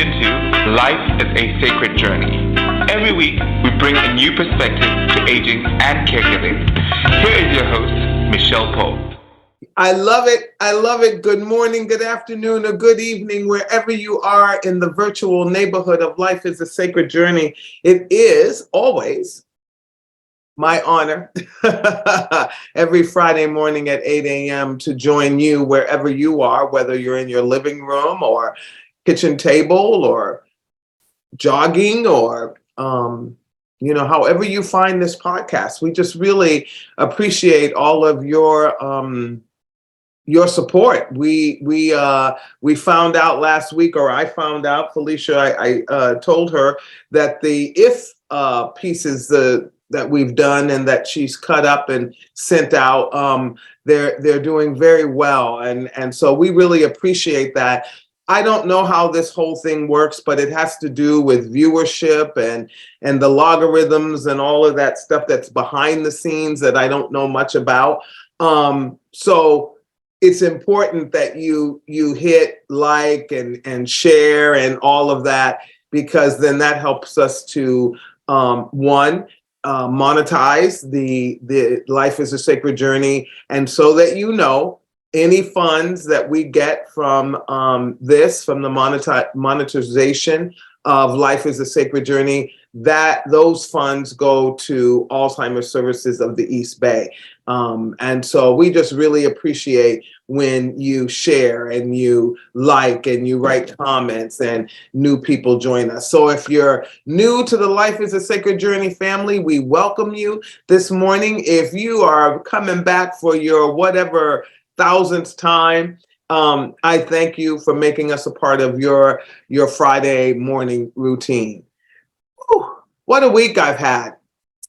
into Life is a Sacred Journey. Every week, we bring a new perspective to aging and caregiving. Here is your host, Micheal Pope. I love it. I love it. Good morning, good afternoon, or good evening, wherever you are in the virtual neighborhood of Life is a Sacred Journey. It is always my honor every Friday morning at 8 a.m. to join you wherever you are, whether you're in your living room or kitchen table or jogging or, however you find this podcast. We just really appreciate all of your support. We found out last week, or I found out, Felicia, I told her that the if pieces that we've done and that she's cut up and sent out, they're doing very well. And so we really appreciate that. I don't know how this whole thing works, but it has to do with viewership and the logarithms and all of that stuff that's behind the scenes that I don't know much about. So it's important that you hit like and share and all of that, because then that helps us to monetize the Life is a Sacred Journey, and so that any funds that we get from from the monetization of Life is a Sacred Journey, that those funds go to Alzheimer's Services of the East Bay. And so we just really appreciate when you share and you like and you write comments and new people join us. So if you're new to the Life is a Sacred Journey family, we welcome you this morning. If you are coming back for your whatever thousandth time, I thank you for making us a part of your Friday morning routine. Whew, what a week I've had.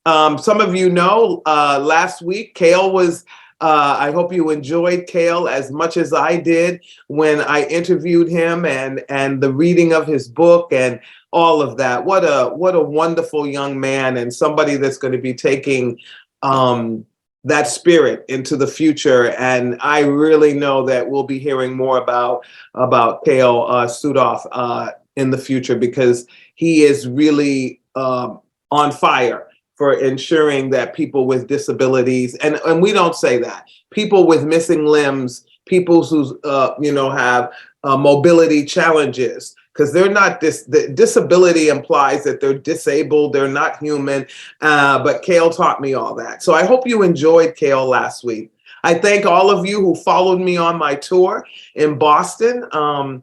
Some of you know, last week, Kale was, I hope you enjoyed Kale as much as I did when I interviewed him and the reading of his book and all of that. What a wonderful young man, and somebody that's going to be taking that spirit into the future. And I really know that we'll be hearing more about Kale Sudhoff in the future, because he is really on fire for ensuring that people with disabilities, and we don't say that, people with missing limbs, people who have mobility challenges, because they're not the disability implies that they're disabled, they're not human, but Kale taught me all that. So I hope you enjoyed Kale last week. I thank all of you who followed me on my tour in Boston. I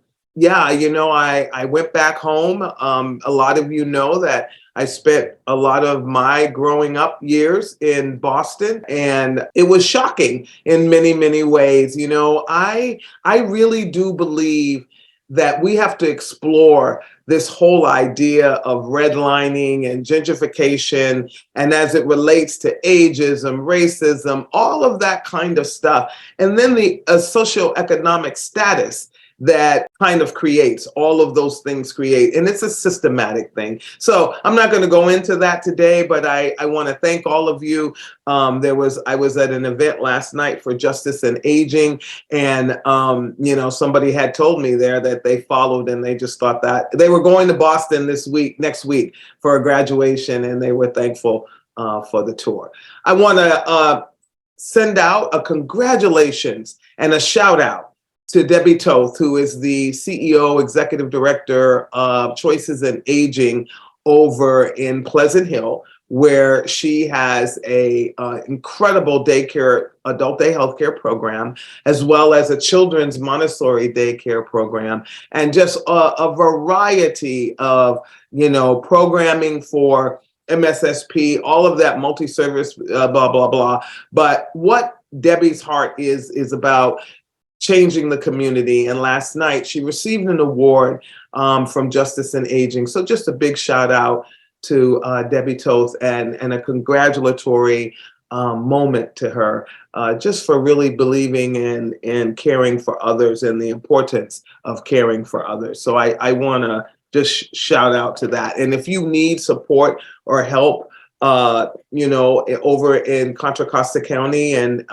went back home. A lot of you know that I spent a lot of my growing up years in Boston, and it was shocking in many, many ways. I really do believe that we have to explore this whole idea of redlining and gentrification, and as it relates to ageism, racism, all of that kind of stuff. And then the socioeconomic status that kind of creates all of those things and it's a systematic thing. So I'm not going to go into that today, but I want to thank all of you. I was at an event last night for Justice and Aging, and somebody had told me there that they followed and they just thought that they were going to Boston next week for a graduation, and they were thankful for the tour. I want to send out a congratulations and a shout out to Debbie Toth, who is the CEO, Executive Director of Choices in Aging over in Pleasant Hill, where she has a incredible adult day healthcare program, as well as a children's Montessori daycare program, and just a variety of, programming for MSSP, all of that multi-service, blah, blah, blah. But what Debbie's heart is about changing the community. And last night she received an award from Justice and Aging. So just a big shout out to Debbie Toth and a congratulatory moment to her, just for really believing in caring for others and the importance of caring for others. So I want to just shout out to that. And if you need support or help, over in Contra Costa County and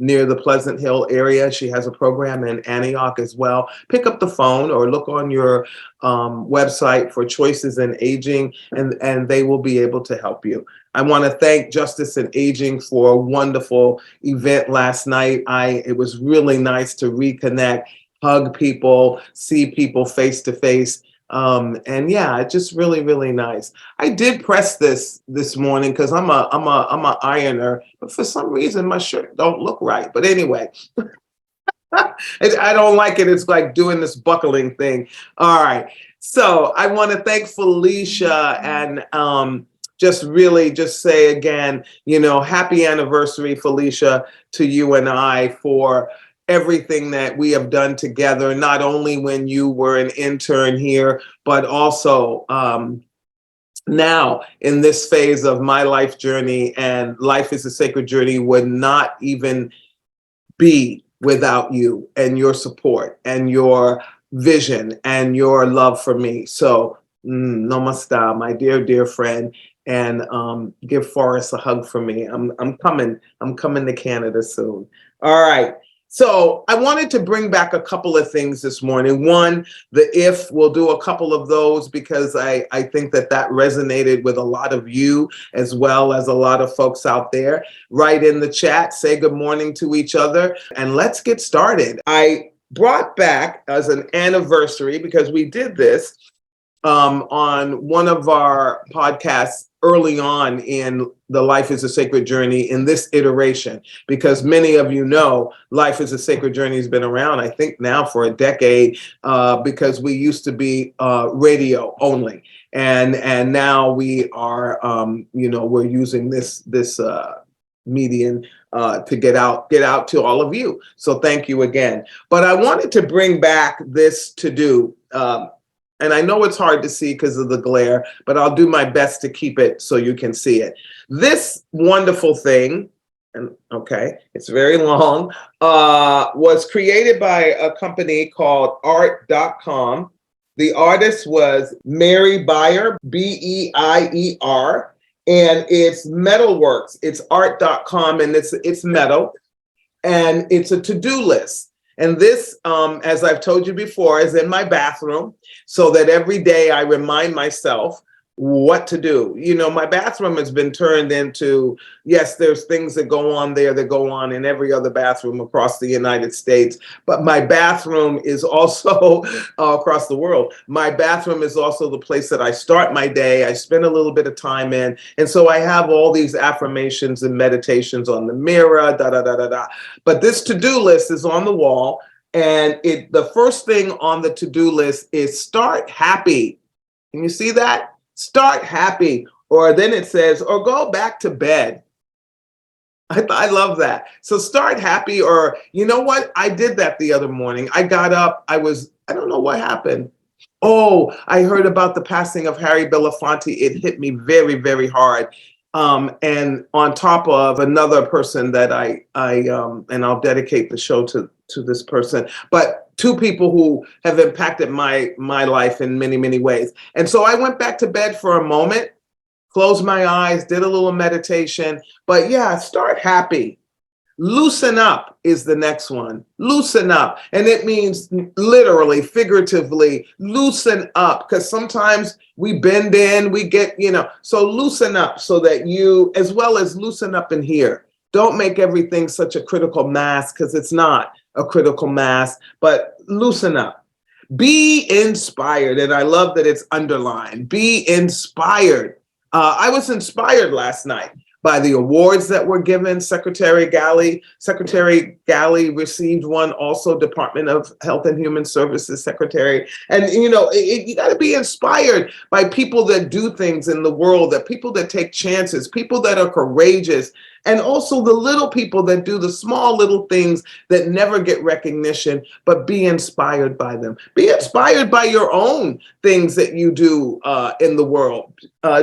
near the Pleasant Hill area. She has a program in Antioch as well. Pick up the phone or look on your website for Choices in Aging, and they will be able to help you. I want to thank Justice in Aging for a wonderful event last night. It was really nice to reconnect, hug people, see people face to face. And yeah, it's just really, really nice. I did press this morning because I'm a ironer, but for some reason my shirt don't look right. But anyway, I don't like it. It's like doing this buckling thing. All right. So I want to thank Felicia and just say again, happy anniversary, Felicia, to you and I for everything that we have done together, not only when you were an intern here, but also now in this phase of my life journey. And Life is a Sacred Journey would not even be without you and your support and your vision and your love for me. So namaste, my dear friend, and give Forrest a hug for me. I'm coming to Canada soon. All right. So I wanted to bring back a couple of things this morning. One, the if, we'll do a couple of those because I think that resonated with a lot of you as well as a lot of folks out there. Write in the chat, say good morning to each other, and let's get started. I brought back as an anniversary, because we did this on one of our podcasts early on in the Life is a Sacred Journey in this iteration, because many of you know Life is a Sacred Journey has been around, I think now for a decade, because we used to be radio only. And now we are, we're using this medium to get out to all of you. So thank you again. But I wanted to bring back this to do. And I know it's hard to see because of the glare, but I'll do my best to keep it so you can see it. This wonderful thing, and okay, it's very long, was created by a company called art.com. The artist was Mary Beier, Beier, and it's Metalworks. It's art.com, and it's metal, and it's a to-do list. And this, as I've told you before, is in my bathroom so that every day I remind myself what to do. My bathroom has been turned into, yes, there's things that go on there that go on in every other bathroom across the United States. But my bathroom is also across the world. My bathroom is also the place that I start my day. I spend a little bit of time in. And so I have all these affirmations and meditations on the mirror, But this to-do list is on the wall. And the first thing on the to-do list is start happy. Can you see that? Start happy, or then it says, or go back to bed. I love that. So start happy, or you know what? I did that the other morning. I got up. I don't know what happened. Oh, I heard about the passing of Harry Belafonte. It hit me very, very hard. And on top of another person that and I'll dedicate the show to this person, but two people who have impacted my life in many, many ways. And so I went back to bed for a moment, closed my eyes, did a little meditation. But yeah, start happy. Loosen up is the next one. Loosen up. And it means literally, figuratively, loosen up. Because sometimes we bend in, we get, so loosen up so that you, as well as loosen up in here. Don't make everything such a critical mass, because it's not a critical mass, but loosen up. Be inspired. And I love that it's underlined. Be inspired. I was inspired last night by the awards that were given. Secretary Galley received one, also Department of Health and Human Services Secretary. And, you got to be inspired by people that do things in the world, that people that take chances, people that are courageous, and also the little people that do the small little things that never get recognition, but be inspired by them. Be inspired by your own things that you do in the world.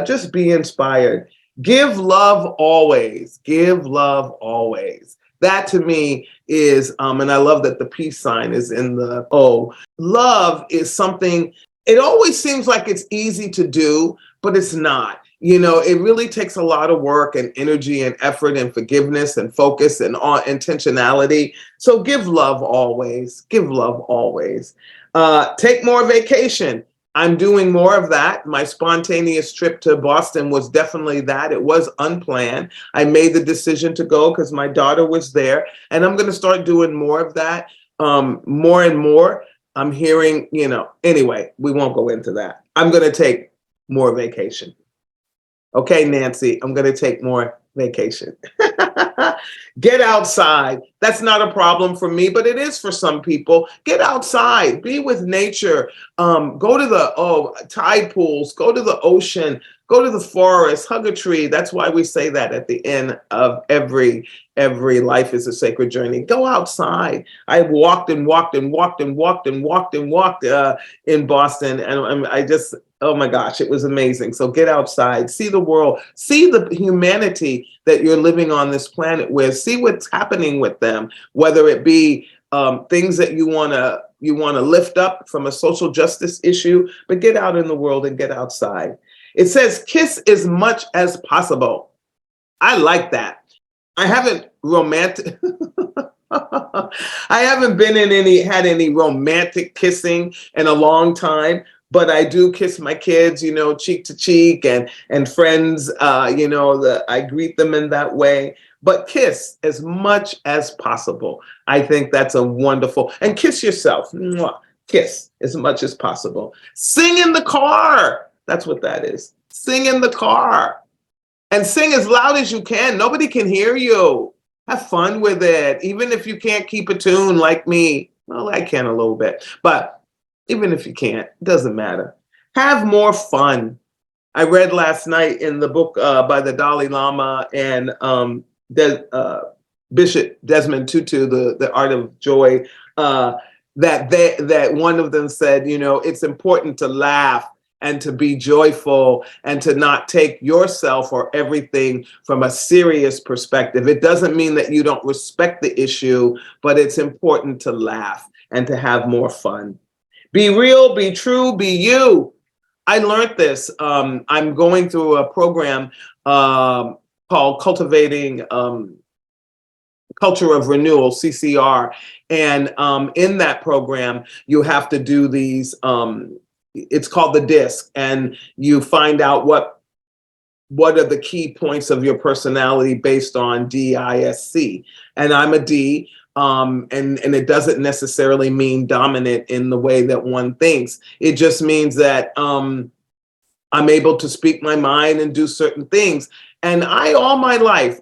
Just be inspired. Give love always. Give love always. That to me is, and I love that the peace sign is in the O. Love is something, it always seems like it's easy to do, but it's not. It really takes a lot of work and energy and effort and forgiveness and focus and intentionality. So give love always. Give love always. Take more vacation. I'm doing more of that. My spontaneous trip to Boston was definitely that. It was unplanned. I made the decision to go because my daughter was there, and I'm going to start doing more of that, more and more. I'm hearing, anyway, we won't go into that. I'm going to take more vacation. Okay, Nancy, I'm going to take more vacation. Get outside. That's not a problem for me, but it is for some people. Get outside, be with nature. Go to the tide pools, go to the ocean, go to the forest, hug a tree. That's why we say that at the end of every life is a sacred journey. Go outside. I walked in Boston, and I just, oh my gosh, it was amazing. So get outside, see the world, see the humanity that you're living on this planet with, see what's happening with them, whether it be things that you want to lift up from a social justice issue, but get out in the world and get outside. It says kiss as much as possible. I like that. I haven't had any romantic kissing in a long time, but I do kiss my kids, cheek to cheek, and friends, I greet them in that way. But kiss as much as possible. I think that's a wonderful, and kiss yourself. Mwah. Kiss as much as possible. Sing in the car. That's what that is. Sing in the car. And sing as loud as you can. Nobody can hear you. Have fun with it. Even if you can't keep a tune like me. Well, I can a little bit. But even if you can't, it doesn't matter. Have more fun. I read last night in the book by the Dalai Lama and Bishop Desmond Tutu, The Art of Joy, that one of them said, it's important to laugh and to be joyful and to not take yourself or everything from a serious perspective. It doesn't mean that you don't respect the issue, but it's important to laugh and to have more fun. Be real, be true, be you. I learned this. I'm going through a program called Cultivating Culture of Renewal, CCR. And in that program, you have to do these, it's called the DISC, and you find out what are the key points of your personality based on DISC. And I'm a D, and it doesn't necessarily mean dominant in the way that one thinks. It just means that I'm able to speak my mind and do certain things. And all my life,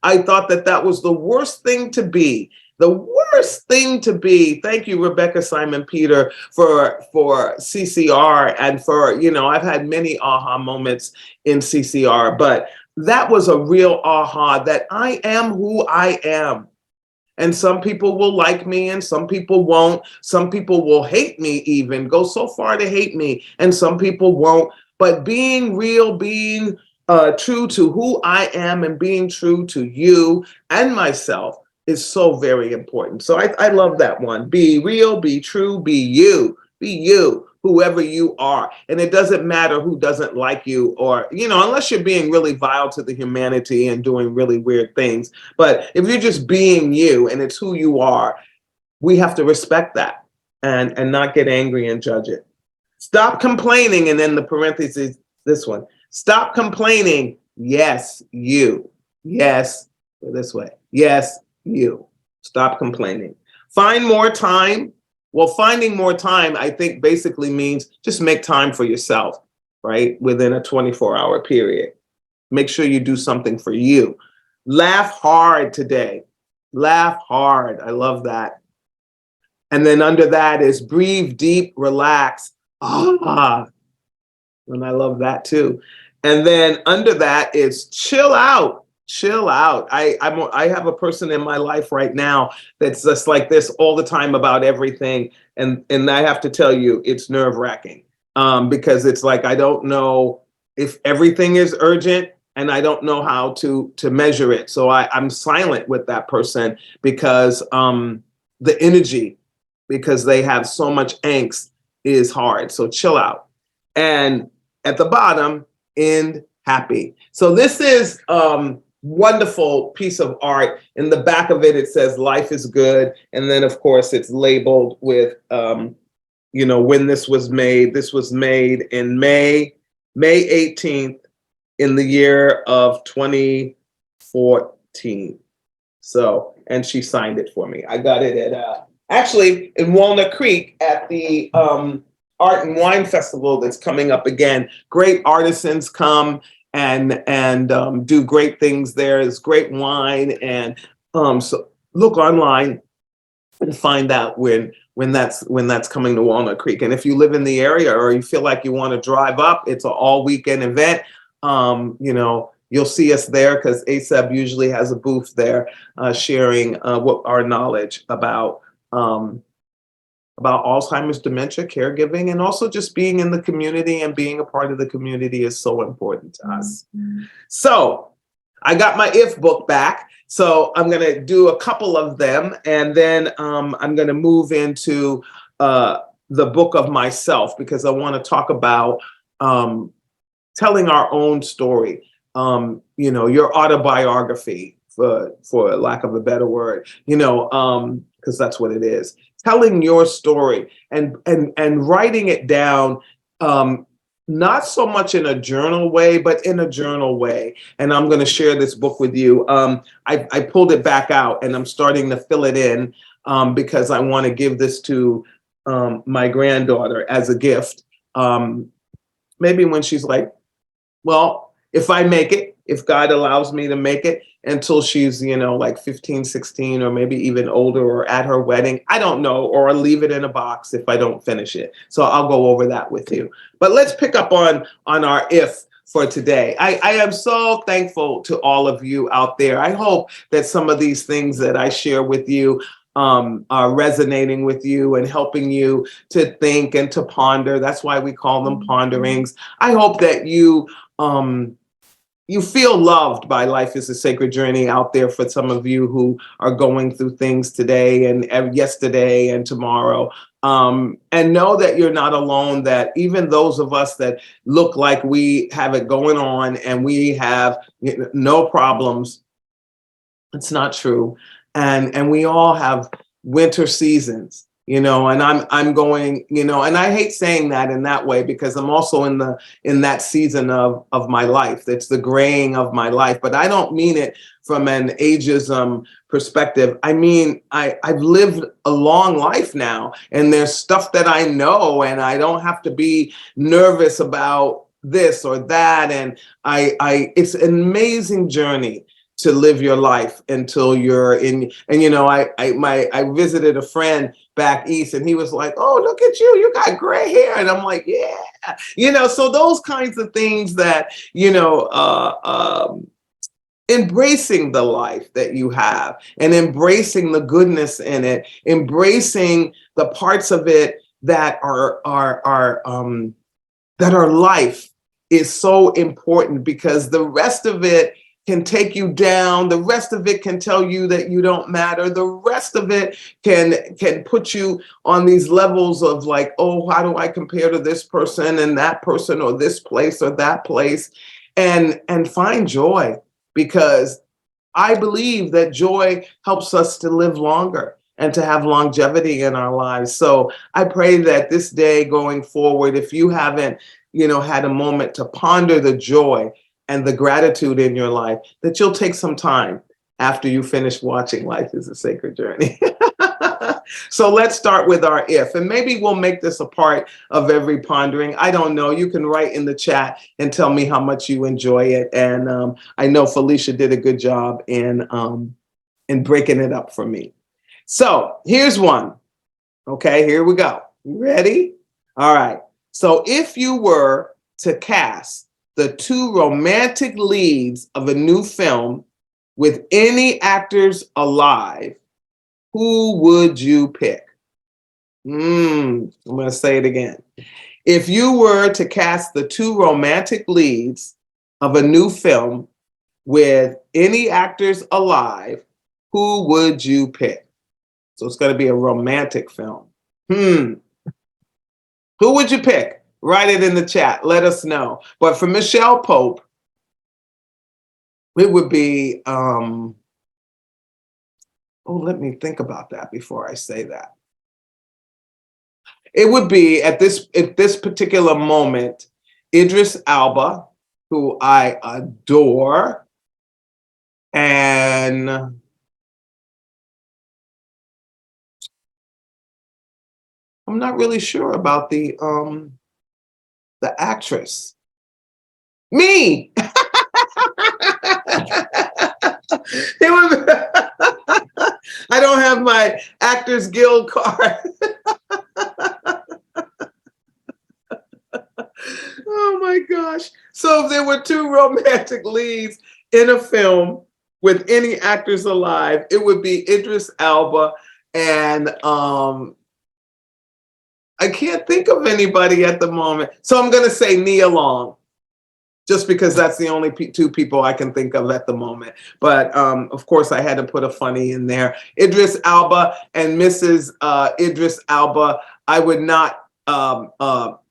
I thought that was the worst thing to be. The worst thing to be. Thank you, Rebecca Simon Peter, for CCR, and for, I've had many aha moments in CCR, but that was a real aha, that I am who I am. And some people will like me and some people won't. Some people will hate me, even go so far to hate me, and some people won't. But being real, being true to who I am, and being true to you and myself is so very important. So I love that one. Be real, be true, be you, whoever you are. And it doesn't matter who doesn't like you, or, unless you're being really vile to the humanity and doing really weird things. But if you're just being you and it's who you are, we have to respect that and not get angry and judge it. Stop complaining. And then the parentheses, this one, stop complaining. Yes, you. Yes, this way. Yes, you. Stop complaining. Find more time. Well, finding more time, I think, basically means just make time for yourself, right? Within a 24-hour period. Make sure you do something for you. Laugh hard today. Laugh hard. I love that. And then under that is breathe deep, relax. And I love that too. And then under that is chill out. Chill out. I have a person in my life right now that's just like this all the time about everything. And I have to tell you, it's nerve-wracking because it's like, I don't know if everything is urgent, and I don't know how to measure it. So I'm silent with that person because the energy, because they have so much angst, is hard. So chill out. And at the bottom end happy. So this is wonderful piece of art. In the back of it, it says life is good. And then, of course, it's labeled with, when this was made. This was made in May 18th in the year of 2014. So, and she signed it for me. I got it at, actually in Walnut Creek at the Art and Wine Festival that's coming up again. Great artisans come and do great things there. There's great wine, and so look online and find out when that's coming to Walnut Creek. And if you live in the area or you feel like you want to drive up, it's an all weekend event. You'll see us there because ASAP usually has a booth there, sharing what our knowledge about Alzheimer's, dementia, caregiving, and also just being in the community and being a part of the community is so important to us. So I got my If book back. So I'm going to do a couple of them, and then I'm going to move into the book of myself, because I want to talk about telling our own story, your autobiography, for lack of a better word, because that's what it is. Telling your story and writing it down, not so much in a journal way, but in a journal way. And I'm going to share this book with you. I pulled it back out and I'm starting to fill it in because I want to give this to my granddaughter as a gift. Maybe when she's like, well, if I make it, if God allows me to make it until she's, like 15, 16, or maybe even older, or at her wedding, I don't know, or I'll leave it in a box if I don't finish it. So I'll go over that with you. But let's pick up on our If for today. I am so thankful to all of you out there. I hope that some of these things that I share with you are resonating with you and helping you to think and to ponder. That's why we call them ponderings. I hope that you feel loved by Life is a Sacred Journey out there, for some of you who are going through things today and yesterday and tomorrow. And know that you're not alone, that even those of us that look like we have it going on and we have no problems, it's not true. And we all have winter seasons. And I'm going, and I hate saying that in that way, because I'm also in that season of my life. It's the graying of my life, but I don't mean it from an ageism perspective. I mean, I've lived a long life now, and there's stuff that I know, and I don't have to be nervous about this or that. And it's an amazing journey to live your life until you're in. And I visited a friend back east, and he was like, "Oh, look at you got gray hair," and I'm like, "Yeah." So those kinds of things that embracing the life that you have, and embracing the goodness in it, embracing the parts of it that are life, is so important, because the rest of it can take you down. The rest of it can tell you that you don't matter. The rest of it can put you on these levels of like, oh, how do I compare to this person and that person, or this place or that place, and find joy, because I believe that joy helps us to live longer and to have longevity in our lives. So I pray that this day going forward, if you haven't, had a moment to ponder the joy and the gratitude in your life, that you'll take some time after you finish watching Life is a Sacred Journey. So let's start with our If, and maybe we'll make this a part of every pondering. I don't know. You can write in the chat and tell me how much you enjoy it. And I know Felicia did a good job in breaking it up for me. So here's one. Okay, here we go. You ready? All right. So if you were to cast the two romantic leads of a new film with any actors alive, who would you pick? I'm going to say it again. If you were to cast the two romantic leads of a new film with any actors alive, who would you pick? So it's going to be a romantic film. Who would you pick? Write it in the chat. Let us know. But for Micheal Pope, it would be, let me think about that before I say that. It would be at this particular moment, Idris Elba, who I adore, and I'm not really sure about the actress. Me. It was, I don't have my Actors Guild card. Oh my gosh. So if there were two romantic leads in a film with any actors alive, it would be Idris Elba and I can't think of anybody at the moment. So I'm going to say Nia Long, just because that's the only two people I can think of at the moment. But of course, I had to put a funny in there. Idris Elba and Mrs. Idris Elba, I would not,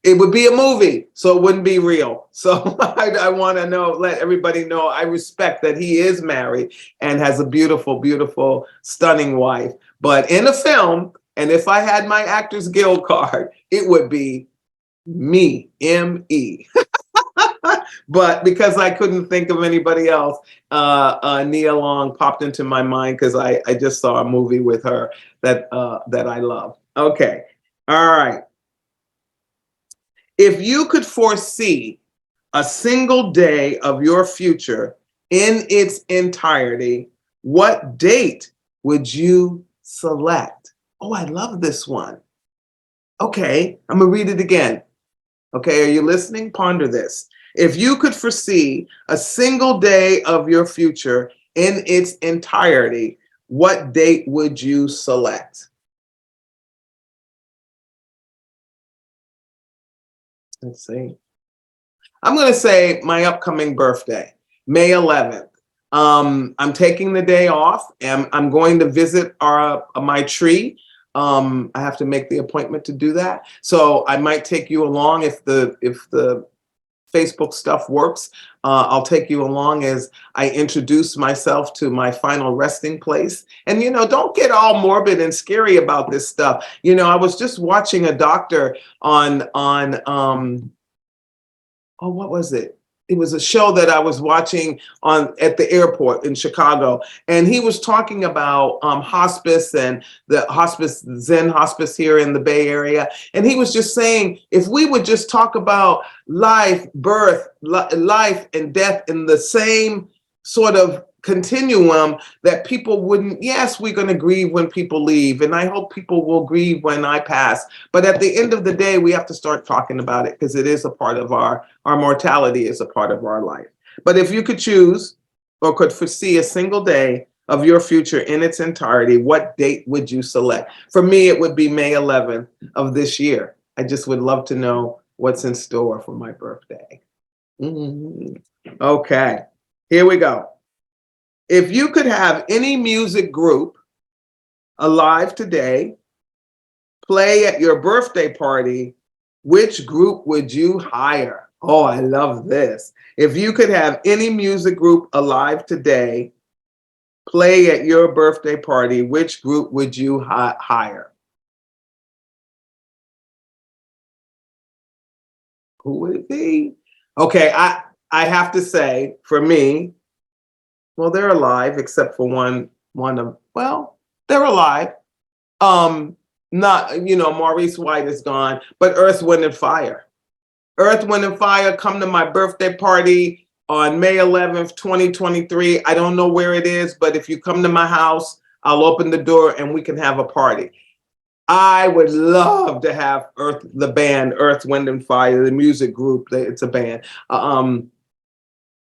it would be a movie, so it wouldn't be real. So I want to let everybody know I respect that he is married and has a beautiful, beautiful, stunning wife. But in a film, and if I had my Actors Guild card, it would be me, M-E. But because I couldn't think of anybody else, Nia Long popped into my mind because I just saw a movie with her that I love. Okay. All right. If you could foresee a single day of your future in its entirety, what date would you select? Oh, I love this one. Okay, I'm going to read it again. Okay, are you listening? Ponder this. If you could foresee a single day of your future in its entirety, what date would you select? Let's see. I'm going to say my upcoming birthday, May 11th. I'm taking the day off and I'm going to visit my tree. I have to make the appointment to do that. So I might take you along if the Facebook stuff works. I'll take you along as I introduce myself to my final resting place. And, don't get all morbid and scary about this stuff. I was just watching a doctor on what was it? It was a show that I was watching at the airport in Chicago. And he was talking about hospice and the Zen hospice here in the Bay Area. And he was just saying, if we would just talk about life, birth, life and death in the same sort of continuum, that people wouldn't, yes, we're going to grieve when people leave. And I hope people will grieve when I pass. But at the end of the day, we have to start talking about it because it is a part of our mortality is a part of our life. But if you could choose or could foresee a single day of your future in its entirety, what date would you select? For me, it would be May 11th of this year. I just would love to know what's in store for my birthday. Okay, here we go. If you could have any music group alive today play at your birthday party, which group would you hire? Oh, I love this. If you could have any music group alive today play at your birthday party, which group would you hire? Who would it be? Okay, I have to say, for me, well, they're alive except for one of, well, they're alive. Not, Maurice White is gone, but Earth, Wind and Fire. Earth, Wind and Fire, come to my birthday party on May 11th, 2023. I don't know where it is, but if you come to my house, I'll open the door and we can have a party. I would love to have the band, Earth, Wind and Fire, the music group, it's a band,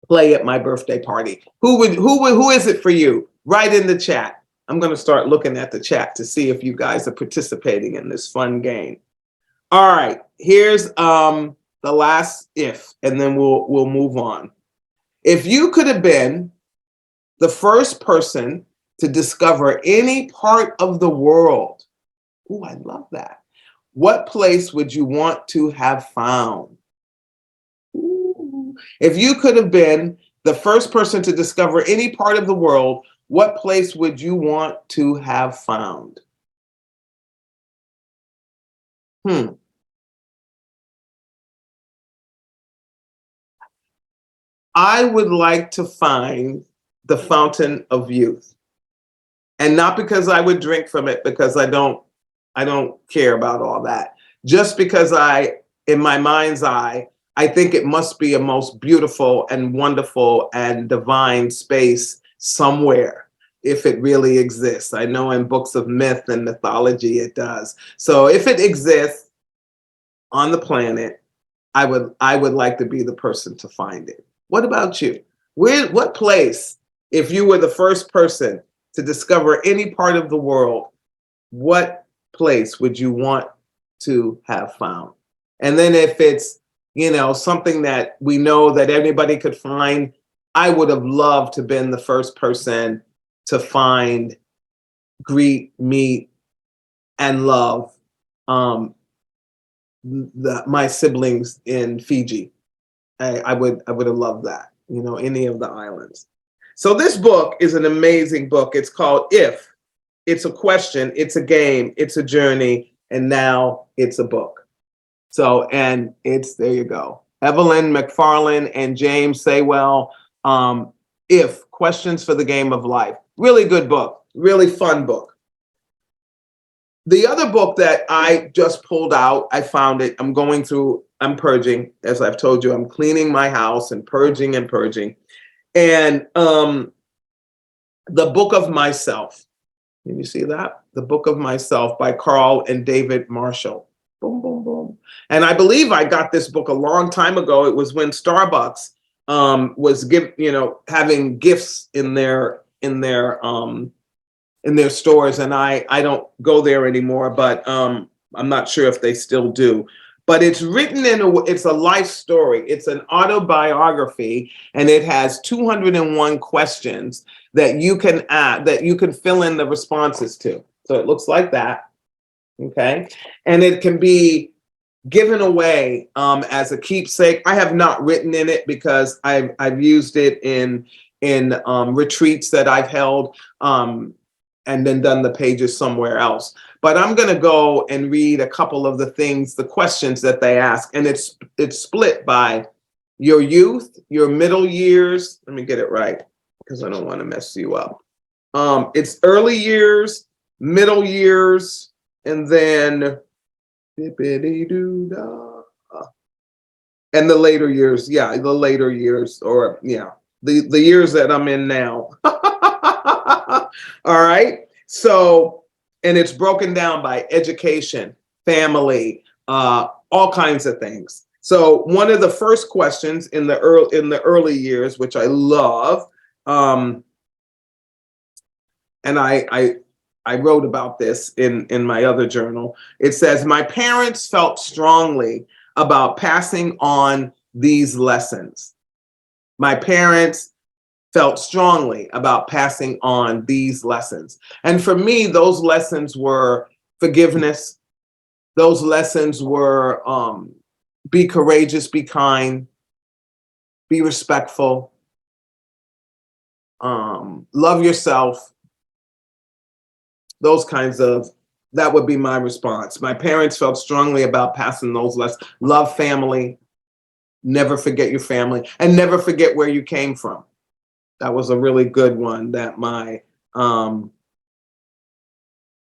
play at my birthday party. Who is it for you? Write in the chat. I'm going to start looking at the chat to see if you guys are participating in this fun game. All right, here's the last if, and then we'll move on. If you could have been the first person to discover any part of the world, oh, I love that. What place would you want to have found? Ooh. If you could have been the first person to discover any part of the world, what place would you want to have found? I would like to find the fountain of youth. And not because I would drink from it, because I don't care about all that. Just because in my mind's eye, I think it must be a most beautiful and wonderful and divine space somewhere, if it really exists. I know in books of myth and mythology it does. So if it exists on the planet, I would like to be the person to find it. What about you? What place, if you were the first person to discover any part of the world, what place would you want to have found? And then if it's, something that we know that anybody could find, I would have loved to have been the first person to find, greet, meet, and love my siblings in Fiji. I would have loved that, any of the islands. So this book is an amazing book. It's called If. It's a question, it's a game, it's a journey, and now it's a book. So, and there you go. Evelyn, McFarlane, and James Saywell. If, Questions for the Game of Life. Really good book, really fun book. The other book that I just pulled out, I found it, I'm purging, as I've told you, I'm cleaning my house and purging. And The Book of Myself. Can you see that? The Book of Myself by Carl and David Marshall. Boom, boom, boom. And I believe I got this book a long time ago. It was when Starbucks was having gifts in their stores, and I don't go there anymore, but I'm not sure if they still do. But it's written it's a life story. It's an autobiography, and it has 201 questions that you can add, that you can fill in the responses to. So it looks like that, okay? And it can be given away as a keepsake. I have not written in it because I've used it in retreats that I've held, and then done the pages somewhere else. But I'm going to go and read a couple of the questions that they ask. And it's split by your youth, your middle years. Let me get it right, because I don't want to mess you up. It's early years, middle years, and then and the later years. Yeah, the later years, or the years that I'm in now. All right. So, and it's broken down by education, family, all kinds of things. So one of the first questions in the early years, which I love, and I wrote about this in my other journal. It says, my parents felt strongly about passing on these lessons. My parents felt strongly about passing on these lessons. And for me, those lessons were forgiveness. Those lessons were be courageous, be kind, be respectful, love yourself. Those kinds of, that would be my response. My parents felt strongly about passing those lessons. Love family, never forget your family, and never forget where you came from. That was a really good one that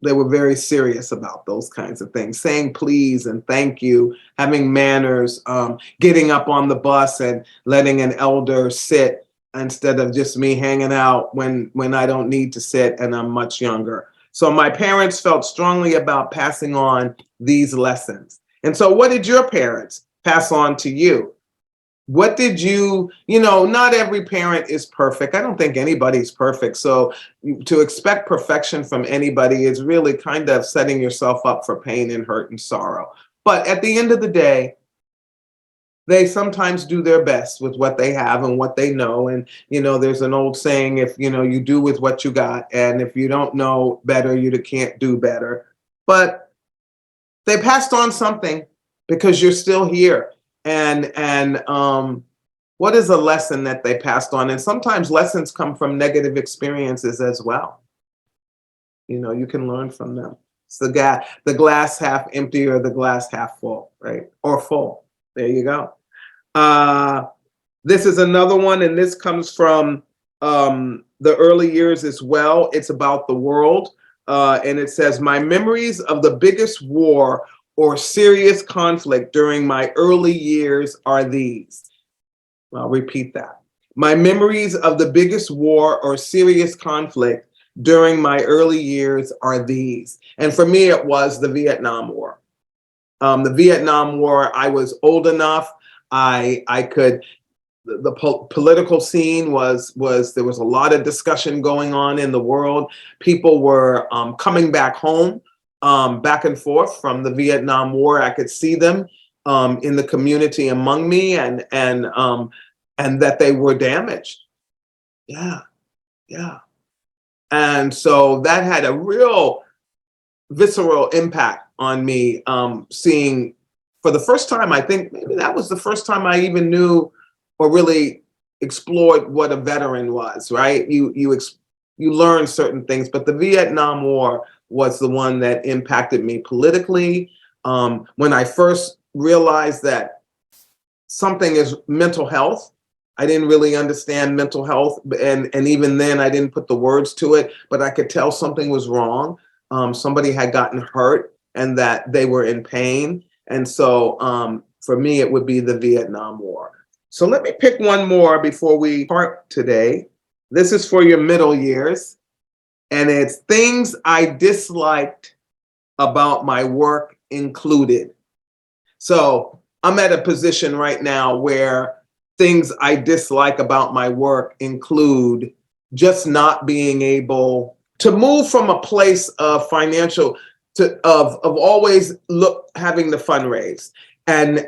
they were very serious about those kinds of things. Saying please and thank you, having manners, getting up on the bus and letting an elder sit instead of just me hanging out when I don't need to sit and I'm much younger. So my parents felt strongly about passing on these lessons. And so what did your parents pass on to you? What did not every parent is perfect. I don't think anybody's perfect. So to expect perfection from anybody is really kind of setting yourself up for pain and hurt and sorrow. But at the end of the day, they sometimes do their best with what they have and what they know. And, there's an old saying, if, you do with what you got, and if you don't know better, you can't do better. But they passed on something because you're still here. And what is a lesson that they passed on? And sometimes lessons come from negative experiences as well. You know, you can learn from them. It's the glass half empty or the glass half full, right? Or full. There you go. This is another one, and this comes from the early years as well. It's about the world. And it says, my memories of the biggest war or serious conflict during my early years are these. I'll repeat that. My memories of the biggest war or serious conflict during my early years are these. And for me, it was the Vietnam War. The Vietnam War, I was old enough. I could, the political scene was there was a lot of discussion going on in the world. People were coming back home, back and forth from the Vietnam War. I could see them in the community among me, and that they were damaged. Yeah. And so that had a real visceral impact on me, seeing for the first time. I think maybe that was the first time I even knew or really explored what a veteran was, right? You learn certain things, but the Vietnam War was the one that impacted me politically. When I first realized that something is mental health, I didn't really understand mental health, and even then I didn't put the words to it, but I could tell something was wrong. Somebody had gotten hurt and that they were in pain. And so for me, it would be the Vietnam War. So let me pick one more before we part today. This is for your middle years, and it's things I disliked about my work included. So I'm at a position right now where things I dislike about my work include just not being able to move from a place of financial of always having to fundraise. And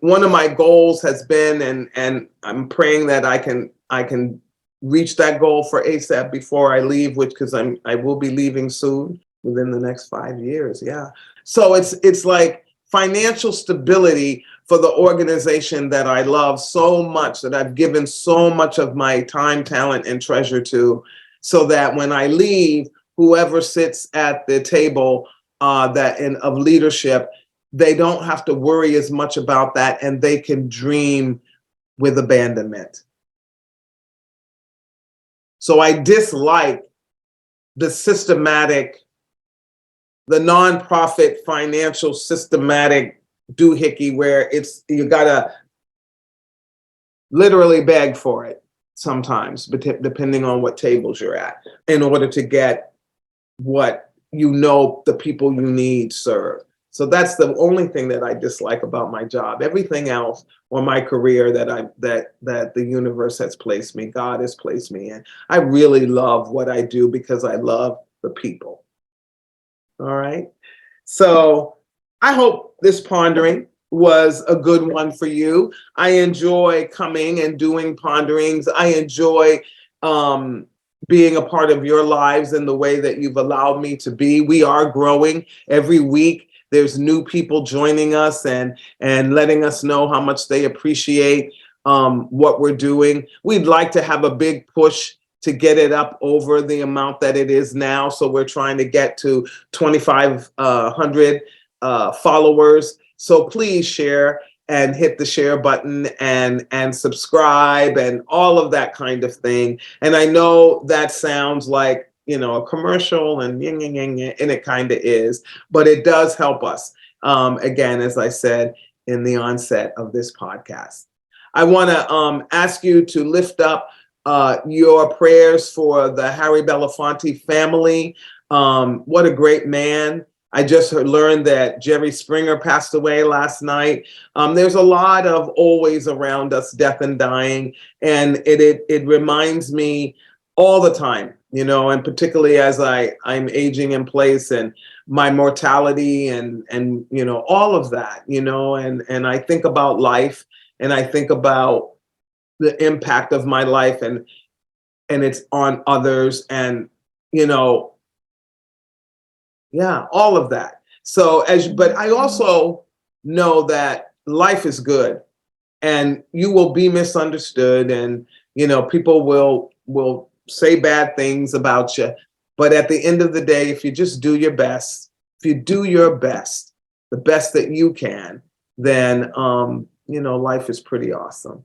one of my goals has been, and I'm praying that I can reach that goal for ASAP before I leave, because I will be leaving soon, within the next 5 years. Yeah. So it's like financial stability for the organization that I love so much, that I've given so much of my time, talent, and treasure to, so that when I leave, whoever sits at the table of leadership, they don't have to worry as much about that, and they can dream with abandonment. So I dislike the nonprofit financial systematic doohickey where you gotta literally beg for it sometimes, but depending on what tables you're at, in order to get what the people you need serve. So that's the only thing that I dislike about my job. Everything else, or my career that the universe has placed me, God has placed me in, I really love what I do because I love the people. All right. So I hope this pondering was a good one for you. I enjoy coming and doing ponderings. I enjoy being a part of your lives in the way that you've allowed me to be. We are growing every week. There's new people joining us and letting us know how much they appreciate what we're doing. We'd like to have a big push to get it up over the amount that it is now. So we're trying to get to 2,500 followers. So please share and hit the share button and subscribe and all of that kind of thing. And I know that sounds like, a commercial and it kind of is, but it does help us. Again, as I said in the onset of this podcast, I want to ask you to lift up your prayers for the Harry Belafonte family. What a great man. I just learned that Jerry Springer passed away last night. There's a lot of always around us, death and dying. And it reminds me all the time, and particularly as I'm aging in place and my mortality and all of that, and I think about life, and I think about the impact of my life and it's on others. And, Yeah, all of that. So but I also know that life is good and you will be misunderstood, and people will say bad things about you. But at the end of the day, if you just do your best, if you do your best, the best that you can, then life is pretty awesome.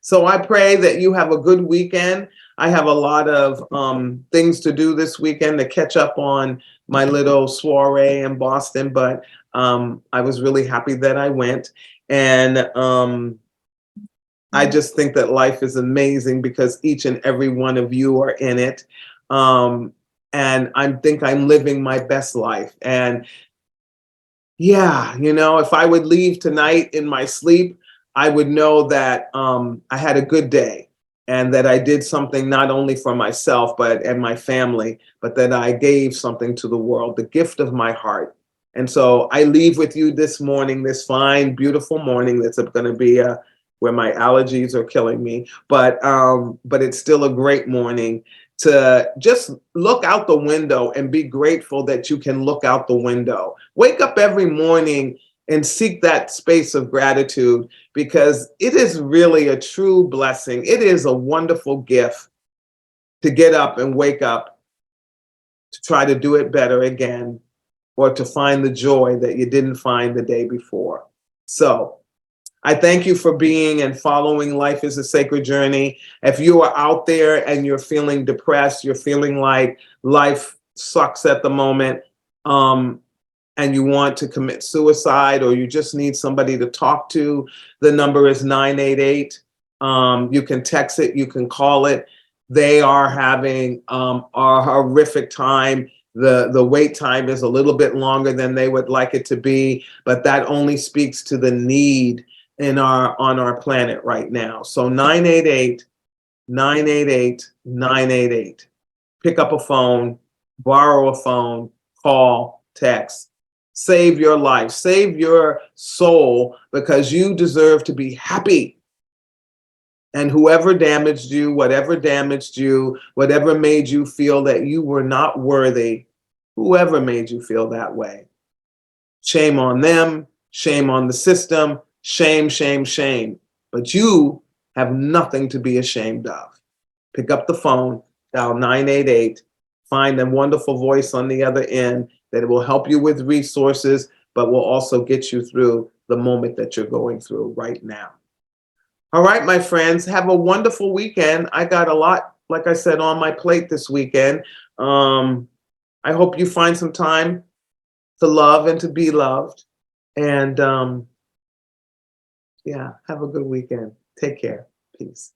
So I pray that you have a good weekend. I have a lot of things to do this weekend to catch up on my little soiree in Boston, but I was really happy that I went. And I just think that life is amazing because each and every one of you are in it. And I think I'm living my best life. And yeah, if I would leave tonight in my sleep, I would know that I had a good day and that I did something not only for myself and my family, but that I gave something to the world, the gift of my heart. And so I leave with you this morning, this fine, beautiful morning that's going to be where my allergies are killing me, but it's still a great morning to just look out the window and be grateful that you can look out the window. Wake up every morning and seek that space of gratitude, because it is really a true blessing. It is a wonderful gift to get up and wake up, to try to do it better again, or to find the joy that you didn't find the day before. So I thank you for being and following Life is a Sacred Journey. If you are out there and you're feeling depressed, you're feeling like life sucks at the moment, and you want to commit suicide, or you just need somebody to talk to, the number is 988. You can text it, you can call it. They are having a horrific time. The wait time is a little bit longer than they would like it to be, but that only speaks to the need on our planet right now. So 988, 988, 988. Pick up a phone, borrow a phone, call, text. Save your life, save your soul, because you deserve to be happy. And whoever damaged you, whatever made you feel that you were not worthy, whoever made you feel that way, shame on them, shame on the system, shame, shame, shame. But you have nothing to be ashamed of. Pick up the phone, dial 988, find a wonderful voice on the other end that will help you with resources, but will also get you through the moment that you're going through right now. All right, my friends, have a wonderful weekend. I got a lot, like I said, on my plate this weekend. I hope you find some time to love and to be loved. And yeah, have a good weekend. Take care. Peace.